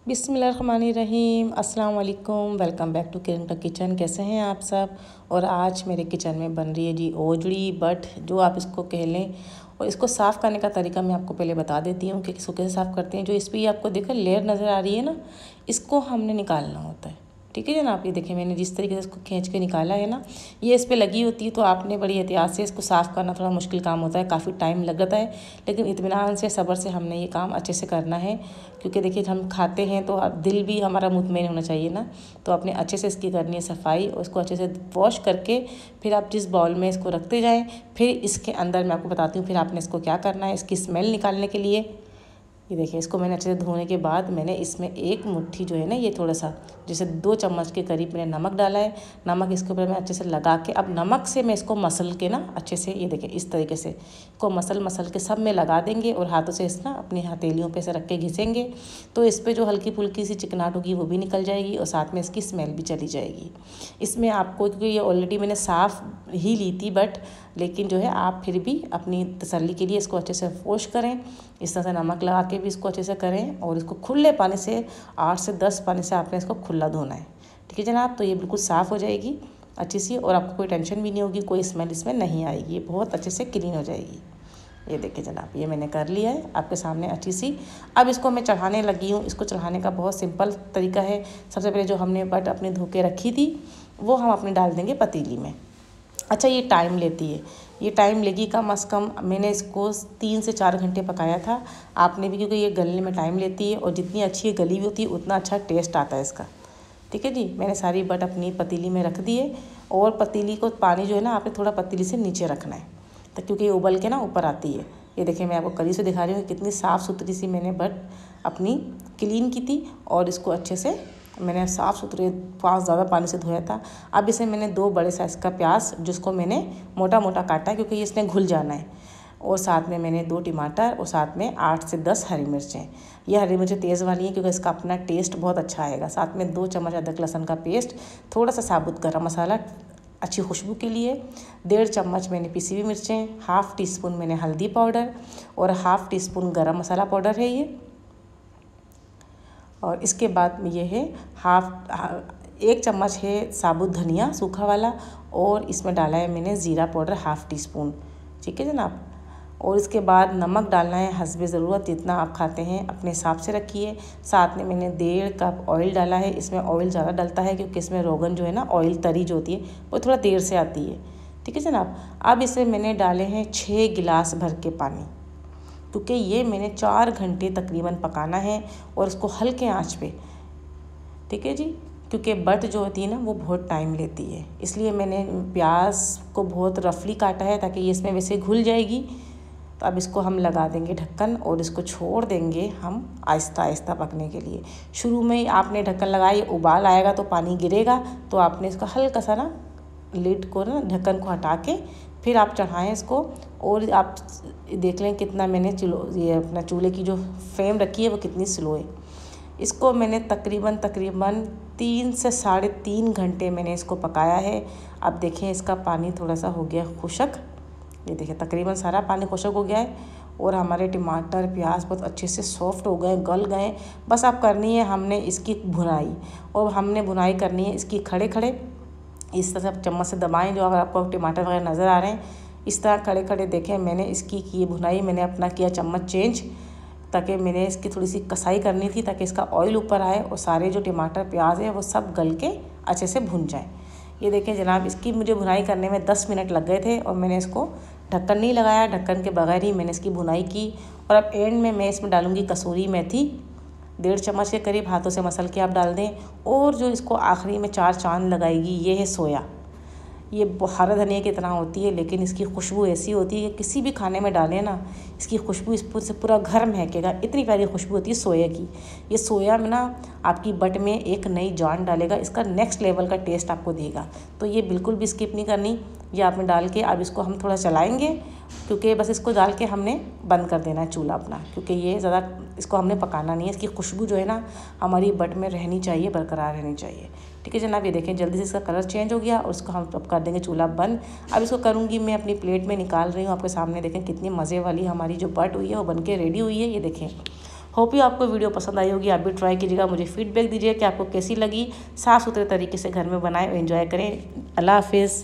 बिस्मिल्लाहिर्रहमानिर्रहीम, अस्सलाम वालेकुम। वेलकम बैक टू किरण का किचन। कैसे हैं आप सब। और आज मेरे किचन में बन रही है जी ओजड़ी बट, जो आप इसको कह लें। और इसको साफ़ करने का तरीका मैं आपको पहले बता देती हूँ कि इसको कैसे साफ़ करते हैं। जो इस पर आपको देखो लेयर नज़र आ रही है ना, इसको हमने निकालना होता है। ठीक है जनाब, ये देखिए मैंने जिस तरीके से इसको खींच के निकाला है ना, ये इस पर लगी होती है तो आपने बड़ी एहतियात से इसको साफ़ करना थोड़ा मुश्किल काम होता है, काफ़ी टाइम लगता है। लेकिन इत्मीनान से सब्र से हमने ये काम अच्छे से करना है, क्योंकि देखिए हम खाते हैं तो दिल भी हमारा मुतमईन होना चाहिए ना। तो आपने अच्छे से इसकी करनी है सफाई, और इसको अच्छे से वॉश करके फिर आप जिस बाउल में इसको रखते जाएँ। फिर इसके अंदर मैं आपको बताती हूँ फिर आपने इसको क्या करना है इसकी स्मेल निकालने के लिए। ये देखिए इसको मैंने अच्छे से धोने के बाद मैंने इसमें एक मुट्ठी जो है ना, ये थोड़ा सा जैसे 2 चम्मच के करीब मैंने नमक डाला है। नमक इसके ऊपर मैं अच्छे से लगा के, अब नमक से मैं इसको मसल के ना अच्छे से, ये देखिए इस तरीके से इसको मसल के सब में लगा देंगे। और हाथों से इस ना अपनी हथेलियों पे से रख के घिसेंगे तो इस पर जो हल्की फुल्की सी चिकनाहट होगी वो भी निकल जाएगी, और साथ में इसकी स्मेल भी चली जाएगी। इसमें आपको, क्योंकि ये ऑलरेडी मैंने साफ़ ही ली थी, बट लेकिन जो है आप फिर भी अपनी तसल्ली के लिए इसको अच्छे से वॉश करें। इस तरह से नमक लगा के भी इसको अच्छे से करें, और इसको खुले पानी से 8 से 10 पानी से आपने इसको खुला धोना है। ठीक है जनाब, तो ये बिल्कुल साफ़ हो जाएगी अच्छी सी, और आपको कोई टेंशन भी नहीं होगी, कोई स्मेल इसमें नहीं आएगी, ये बहुत अच्छे से क्लीन हो जाएगी। ये देखिए जनाब, ये मैंने कर लिया है आपके सामने अच्छी सी। अब इसको मैं चढ़ाने लगी हूँ। इसको चढ़ाने का बहुत सिंपल तरीका है। सबसे पहले जो हमने बट अपने धो के रखी थी वो हम अपने डाल देंगे पतीली में। अच्छा, ये टाइम लेती है, ये टाइम लेगी कम अज़ कम। मैंने इसको 3 से 4 घंटे पकाया था। आपने भी, क्योंकि ये गलने में टाइम लेती है, और जितनी अच्छी ये गली हुई होती है उतना अच्छा टेस्ट आता है इसका। ठीक है जी, मैंने सारी बट अपनी पतीली में रख दी है। और पतीली को पानी जो है ना आपने थोड़ा पतीली से नीचे रखना है, तो क्योंकि ये उबल के ना ऊपर आती है। ये देखिए मैं आपको कली से दिखा रही हूँ कितनी साफ़ सुथरी सी मैंने बट अपनी क्लीन की थी, और इसको अच्छे से मैंने साफ़ सुथरे ज़्यादा पानी से धोया था। अब इसे मैंने 2 बड़े साइज़ का प्याज, जिसको मैंने मोटा मोटा काटा है क्योंकि इसने घुल जाना है, और साथ में मैंने 2 टमाटर, और साथ में 8 से 10 हरी मिर्चें। ये हरी मिर्चें तेज़ वाली हैं क्योंकि इसका अपना टेस्ट बहुत अच्छा आएगा। साथ में 2 चम्मच अदरक लहसुन का पेस्ट, थोड़ा सा साबुत गरम मसाला अच्छी खुशबू के लिए, 1.5 चम्मच मैंने पिसी हुई मिर्चें, हाफ़ टी स्पून मैंने हल्दी पाउडर, और हाफ़ टी स्पून गरम मसाला पाउडर है ये। और इसके बाद में ये है 1 चम्मच है साबुत धनिया सूखा वाला, और इसमें डाला है मैंने ज़ीरा पाउडर हाफ़ टी स्पून। ठीक है जनाब, और इसके बाद नमक डालना है हस्बे ज़रूरत, जितना आप खाते हैं अपने हिसाब से रखिए। साथ में मैंने 1.5 कप ऑयल डाला है। इसमें ऑयल ज़्यादा डलता है क्योंकि इसमें रोगन जो है ना, ऑयल तरी जो होती है वो थोड़ा देर से आती है। ठीक है जनाब, अब इसे मैंने डाले हैं 6 गिलास भर के पानी, क्योंकि ये मैंने 4 घंटे तकरीबन पकाना है, और इसको हल्के आंच पे। ठीक है जी, क्योंकि बट जो होती है ना वो बहुत टाइम लेती है, इसलिए मैंने प्याज को बहुत रफली काटा है ताकि ये इसमें वैसे घुल जाएगी। तो अब इसको हम लगा देंगे ढक्कन, और इसको छोड़ देंगे हम आहिस्ता आहिस्ता पकने के लिए। शुरू में ही आपने ढक्कन लगाई, उबाल आएगा तो पानी गिरेगा, तो आपने इसका हल्का सा ना लिड को ना, ढक्कन को हटा के फिर आप चढ़ाएं इसको। और आप देख लें कितना मैंने ये अपना चूल्हे की जो फ्लेम रखी है वो कितनी स्लो है। इसको मैंने तकरीबन 3 से 3.5 घंटे मैंने इसको पकाया है। अब देखें इसका पानी थोड़ा सा हो गया खुशक। ये देखिए तकरीबन सारा पानी खुशक हो गया है, और हमारे टमाटर प्याज बहुत अच्छे से सॉफ्ट हो गए, गल गए। बस अब करनी है हमने इसकी भुनाई, और हमने भुनाई करनी है इसकी खड़े खड़े। इस तरह से चम्मच से दबाएं, जो अगर आपको टमाटर वगैरह नज़र आ रहे हैं इस तरह खड़े खड़े देखें। मैंने इसकी की भुनाई, मैंने अपना किया चम्मच चेंज, ताकि मैंने इसकी थोड़ी सी कसाई करनी थी ताकि इसका ऑयल ऊपर आए, और सारे जो टमाटर प्याज है वो सब गल के अच्छे से भुन जाए। ये देखें जनाब, इसकी मुझे भुनाई करने में 10 मिनट लग गए थे, और मैंने इसको ढक्कन नहीं लगाया, ढक्कन के बगैर ही मैंने इसकी भुनाई की। और अब एंड में मैं इसमें डालूँगी कसूरी मेथी, 1.5 चम्मच के करीब हाथों से मसल के आप डाल दें। और जो इसको आखिरी में 4 चांद लगाएगी ये है सोया। ये हरा धनिया की तरह होती है, लेकिन इसकी खुशबू ऐसी होती है कि किसी भी खाने में डालें ना, इसकी खुशबू इस से पूरा घर महकेगा। इतनी प्यारी खुशबू होती है सोया की। ये सोया में ना आपकी बट में एक नई जान डालेगा, इसका नेक्स्ट लेवल का टेस्ट आपको देगा। तो ये बिल्कुल भी स्किप नहीं करनी, ये आपने डाल के अब इसको हम थोड़ा चलाएँगे, क्योंकि बस इसको डाल के हमने बंद कर देना है चूल्हा अपना, क्योंकि ये ज़्यादा इसको हमने पकाना नहीं है। इसकी खुशबू जो है ना हमारी बट में रहनी चाहिए, बरकरार रहनी चाहिए। ठीक है जनाब, ये देखें जल्दी से इसका कलर चेंज हो गया, और इसको हम अब कर देंगे चूल्हा बंद। अब इसको करूँगी मैं अपनी प्लेट में निकाल रही हूँ आपके सामने। देखें कितनी मज़े वाली हमारी जो बट हुई है वो बन के रेडी हुई है। ये देखें होप यू आपको वीडियो पसंद आई होगी, आप भी ट्राई कीजिएगा, मुझे फीडबैक दीजिए कि आपको कैसी लगी। साफ़ सुथरे तरीके से घर में बनाएं और एंजॉय करें। अल्लाह हाफिज़।